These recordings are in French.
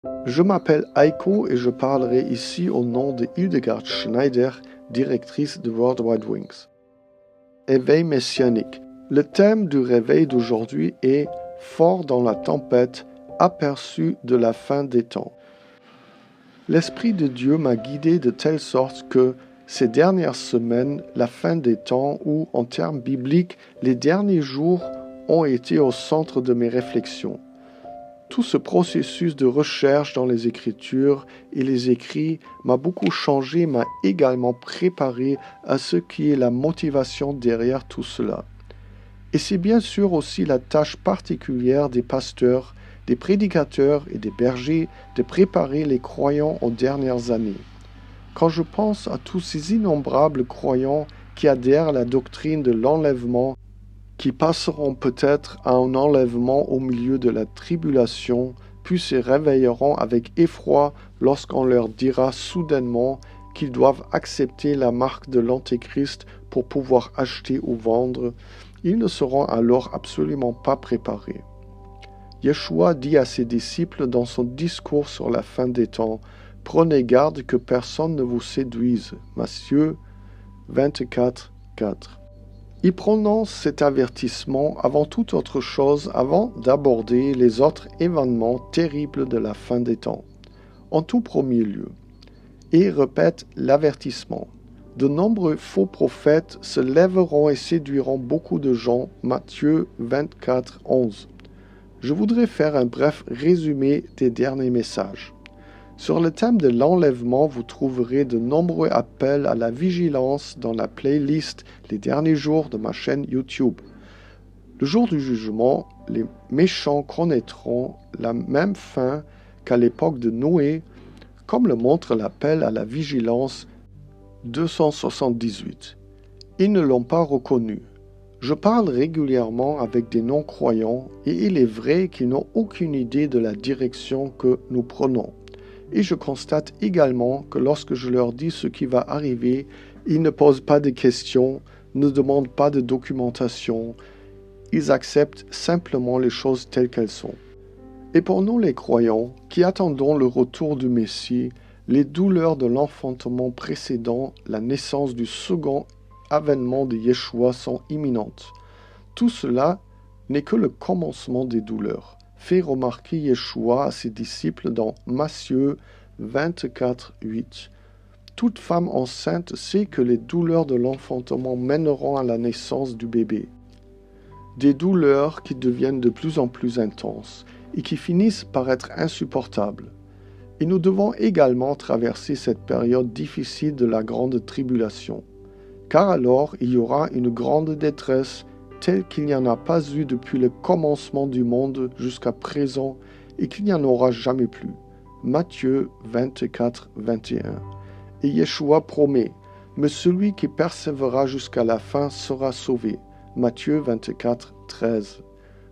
Je m'appelle Heiko et je parlerai ici au nom de Hildegard Schneider, directrice de World Wide Wings. Éveil messianique. Le thème du réveil d'aujourd'hui est « Fort dans la tempête, aperçu de la fin des temps ». L'Esprit de Dieu m'a guidé de telle sorte que, ces dernières semaines, la fin des temps ou, en termes bibliques, les derniers jours ont été au centre de mes réflexions. Tout ce processus de recherche dans les Écritures et les écrits m'a beaucoup changé, m'a également préparé à ce qui est la motivation derrière tout cela. Et c'est bien sûr aussi la tâche particulière des pasteurs, des prédicateurs et des bergers de préparer les croyants aux dernières années. Quand je pense à tous ces innombrables croyants qui adhèrent à la doctrine de l'enlèvement, qui passeront peut-être à un enlèvement au milieu de la tribulation, puis se réveilleront avec effroi lorsqu'on leur dira soudainement qu'ils doivent accepter la marque de l'Antéchrist pour pouvoir acheter ou vendre, ils ne seront alors absolument pas préparés. Yeshua dit à ses disciples dans son discours sur la fin des temps, « Prenez garde que personne ne vous séduise. » Matthieu 24, 4. Il prononce cet avertissement avant toute autre chose, avant d'aborder les autres événements terribles de la fin des temps. En tout premier lieu, il répète l'avertissement. De nombreux faux prophètes se lèveront et séduiront beaucoup de gens. Matthieu 24, 11. Je voudrais faire un bref résumé des derniers messages. Sur le thème de l'enlèvement, vous trouverez de nombreux appels à la vigilance dans la playlist Les derniers jours de ma chaîne YouTube. Le jour du jugement, les méchants connaîtront la même fin qu'à l'époque de Noé, comme le montre l'appel à la vigilance 278. Ils ne l'ont pas reconnu. Je parle régulièrement avec des non-croyants et il est vrai qu'ils n'ont aucune idée de la direction que nous prenons. Et je constate également que lorsque je leur dis ce qui va arriver, ils ne posent pas de questions, ne demandent pas de documentation, ils acceptent simplement les choses telles qu'elles sont. Et pour nous les croyants, qui attendons le retour du Messie, les douleurs de l'enfantement précédant la naissance du second avènement de Yeshua sont imminentes. Tout cela n'est que le commencement des douleurs, fait remarquer Yeshua à ses disciples dans Matthieu 24, 8. Toute femme enceinte sait que les douleurs de l'enfantement mèneront à la naissance du bébé. Des douleurs qui deviennent de plus en plus intenses et qui finissent par être insupportables. Et nous devons également traverser cette période difficile de la grande tribulation. Car alors il y aura une grande détresse telle qu'il n'y en a pas eu depuis le commencement du monde jusqu'à présent et qu'il n'y en aura jamais plus. Matthieu 24, 21. Et Yeshua promet, « Mais celui qui persévérera jusqu'à la fin sera sauvé. » Matthieu 24, 13.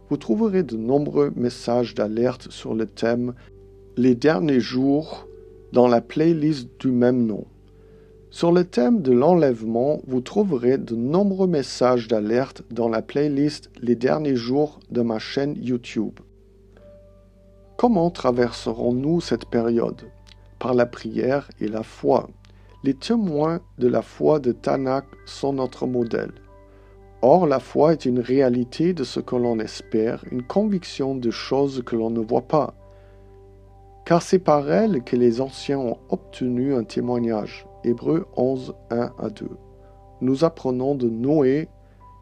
Vous trouverez de nombreux messages d'alerte sur le thème « Les derniers jours » dans la playlist du même nom. Sur le thème de l'enlèvement, vous trouverez de nombreux messages d'alerte dans la playlist Les derniers jours de ma chaîne YouTube. Comment traverserons-nous cette période? Par la prière et la foi. Les témoins de la foi de Tanakh sont notre modèle. Or, la foi est une réalité de ce que l'on espère, une conviction de choses que l'on ne voit pas. Car c'est par elle que les anciens ont obtenu un témoignage. Hébreux 11, 1 à 2. Nous apprenons de Noé,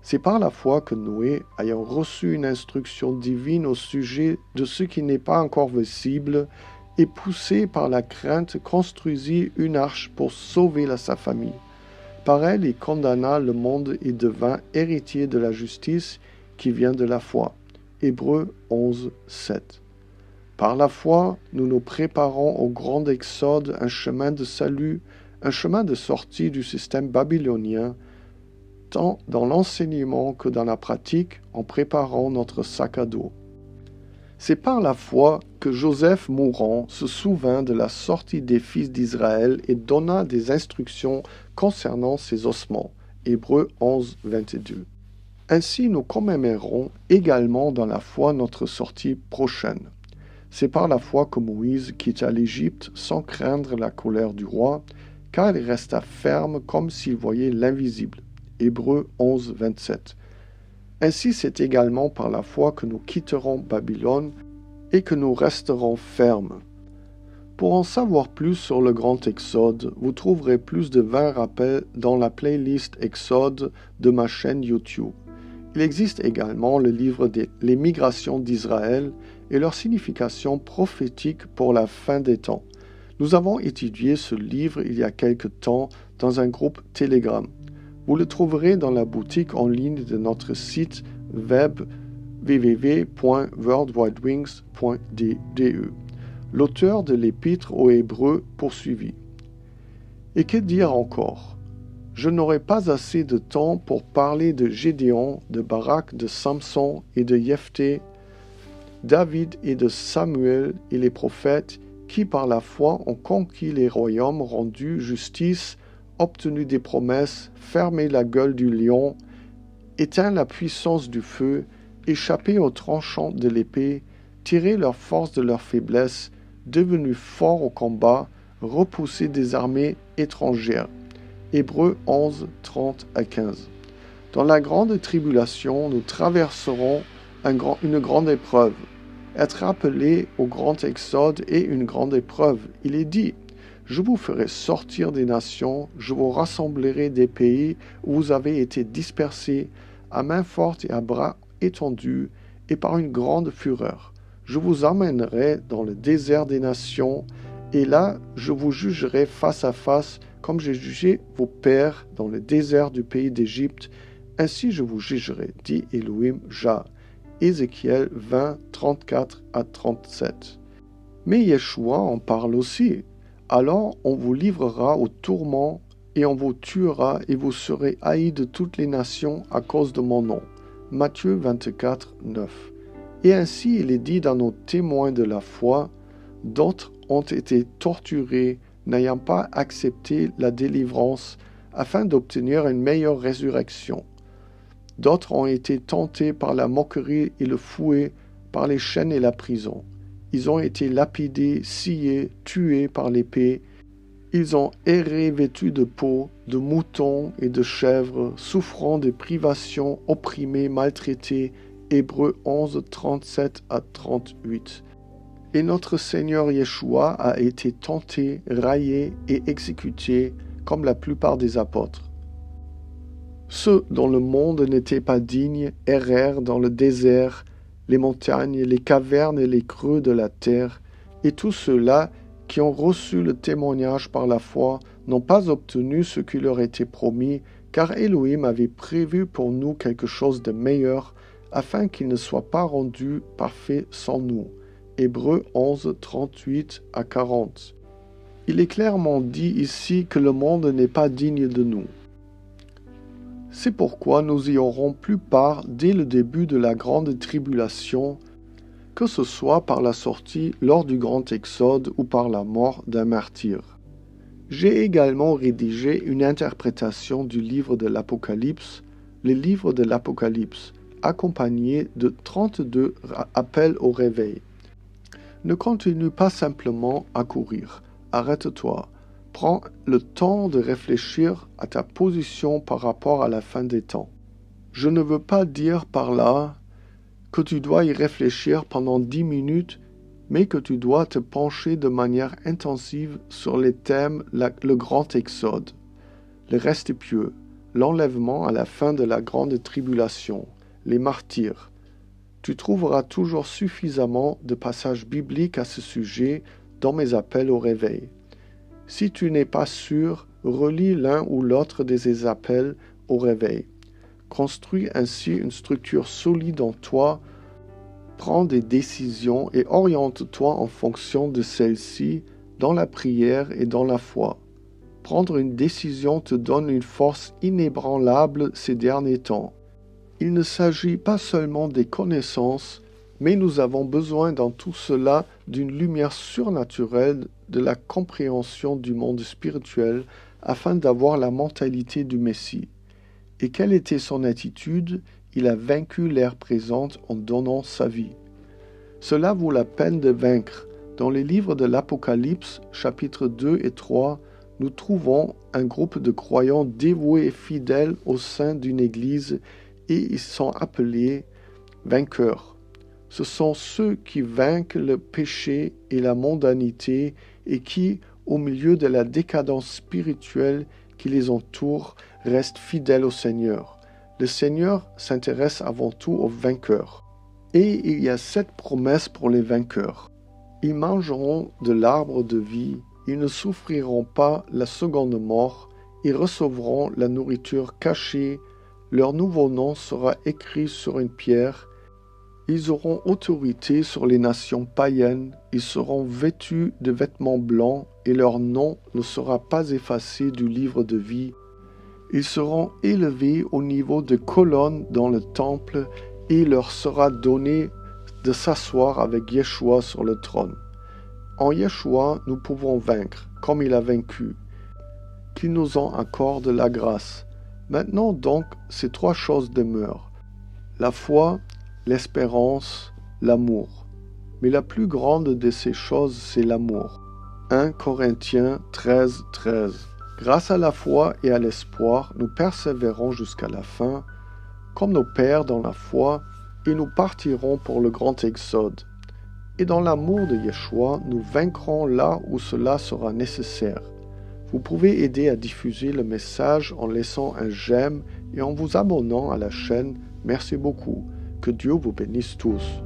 c'est par la foi que Noé, ayant reçu une instruction divine au sujet de ce qui n'est pas encore visible, et poussé par la crainte, construisit une arche pour sauver sa famille. Par elle, il condamna le monde et devint héritier de la justice qui vient de la foi. Hébreux 11, 7. Par la foi, nous nous préparons au grand exode, un chemin de salut, un chemin de sortie du système babylonien, tant dans l'enseignement que dans la pratique, en préparant notre sac à dos. C'est par la foi que Joseph mourant se souvint de la sortie des fils d'Israël et donna des instructions concernant ses ossements. Hébreux 11, 22. Ainsi nous commémorerons également dans la foi notre sortie prochaine. C'est par la foi que Moïse quitta l'Égypte sans craindre la colère du roi, car il resta ferme comme s'il voyait l'invisible. Hébreux 11, 27. Ainsi c'est également par la foi que nous quitterons Babylone et que nous resterons fermes. Pour en savoir plus sur le grand Exode, vous trouverez plus de 20 rappels dans la playlist Exode de ma chaîne YouTube. Il existe également le livre Les migrations d'Israël et leur signification prophétique pour la fin des temps. Nous avons étudié ce livre il y a quelque temps dans un groupe Telegram. Vous le trouverez dans la boutique en ligne de notre site web www.worldwidewings.de. L'auteur de l'Épître aux Hébreux poursuivit. Et que dire encore? Je n'aurai pas assez de temps pour parler de Gédéon, de Barak, de Samson et de Jephthé, David et de Samuel et les prophètes qui par la foi ont conquis les royaumes, rendu justice, obtenu des promesses, fermé la gueule du lion, éteint la puissance du feu, échappé aux tranchants de l'épée, tiré leur force de leur faiblesse, devenu forts au combat, repoussé des armées étrangères. Hébreux 11, 30 à 15. Dans la grande tribulation, nous traverserons une grande épreuve. Être appelé au grand exode est une grande épreuve. Il est dit, « Je vous ferai sortir des nations, je vous rassemblerai des pays où vous avez été dispersés, à main forte et à bras étendus, et par une grande fureur. Je vous emmènerai dans le désert des nations, et là je vous jugerai face à face, comme j'ai jugé vos pères dans le désert du pays d'Égypte, ainsi je vous jugerai, dit Elohim Jah. » Ézéchiel 20, 34 à 37. Mais Yeshua en parle aussi. Alors on vous livrera au tourment, et on vous tuera, et vous serez haïs de toutes les nations à cause de mon nom. Matthieu 24, 9. Et ainsi il est dit dans nos témoins de la foi, d'autres ont été torturés, n'ayant pas accepté la délivrance, afin d'obtenir une meilleure résurrection. D'autres ont été tentés par la moquerie et le fouet, par les chaînes et la prison. Ils ont été lapidés, sciés, tués par l'épée. Ils ont erré vêtus de peau, de moutons et de chèvres, souffrant de privations, opprimés, maltraités. Hébreux 11, 37 à 38. Et notre Seigneur Yeshua a été tenté, raillé et exécuté, comme la plupart des apôtres. Ceux dont le monde n'était pas digne errèrent dans le désert, les montagnes, les cavernes et les creux de la terre, et tous ceux-là qui ont reçu le témoignage par la foi n'ont pas obtenu ce qui leur était promis, car Elohim avait prévu pour nous quelque chose de meilleur, afin qu'il ne soit pas rendu parfait sans nous. Hébreux 11, 38 à 40. Il est clairement dit ici que le monde n'est pas digne de nous. C'est pourquoi nous y aurons plus part dès le début de la grande tribulation, que ce soit par la sortie lors du grand exode ou par la mort d'un martyr. J'ai également rédigé une interprétation du livre de l'Apocalypse, le livre de l'Apocalypse, accompagné de 32 appels au réveil. Ne continue pas simplement à courir, arrête-toi. Prends le temps de réfléchir à ta position par rapport à la fin des temps. Je ne veux pas dire par là que tu dois y réfléchir pendant 10 minutes, mais que tu dois te pencher de manière intensive sur les thèmes le grand exode, le reste pieux, l'enlèvement à la fin de la grande tribulation, les martyrs. Tu trouveras toujours suffisamment de passages bibliques à ce sujet dans mes appels au réveil. Si tu n'es pas sûr, relis l'un ou l'autre de ces appels au réveil. Construis ainsi une structure solide en toi, prends des décisions et oriente-toi en fonction de celles-ci dans la prière et dans la foi. Prendre une décision te donne une force inébranlable ces derniers temps. Il ne s'agit pas seulement des connaissances, mais nous avons besoin dans tout cela d'une lumière surnaturelle de la compréhension du monde spirituel afin d'avoir la mentalité du Messie. Et quelle était son attitude? Il a vaincu l'ère présente en donnant sa vie. Cela vaut la peine de vaincre. Dans les livres de l'Apocalypse, chapitres 2 et 3, nous trouvons un groupe de croyants dévoués et fidèles au sein d'une église et ils sont appelés vainqueurs. Ce sont ceux qui vainquent le péché et la mondanité et qui, au milieu de la décadence spirituelle qui les entoure, restent fidèles au Seigneur. Le Seigneur s'intéresse avant tout aux vainqueurs. Et il y a 7 promesses pour les vainqueurs. Ils mangeront de l'arbre de vie, ils ne souffriront pas la seconde mort, ils recevront la nourriture cachée, leur nouveau nom sera écrit sur une pierre, ils auront autorité sur les nations païennes, ils seront vêtus de vêtements blancs et leur nom ne sera pas effacé du livre de vie. Ils seront élevés au niveau de colonnes dans le temple et il leur sera donné de s'asseoir avec Yeshua sur le trône. En Yeshua, nous pouvons vaincre, comme il a vaincu, qu'il nous en accorde la grâce. Maintenant donc, ces 3 choses demeurent. La foi, l'espérance, l'amour. Mais la plus grande de ces choses, c'est l'amour. 1 Corinthiens 13, 13. Grâce à la foi et à l'espoir, nous persévérons jusqu'à la fin, comme nos pères dans la foi, et nous partirons pour le grand exode. Et dans l'amour de Yeshua, nous vaincrons là où cela sera nécessaire. Vous pouvez aider à diffuser le message en laissant un j'aime et en vous abonnant à la chaîne. Merci beaucoup. Que Dieu vous bénisse tous.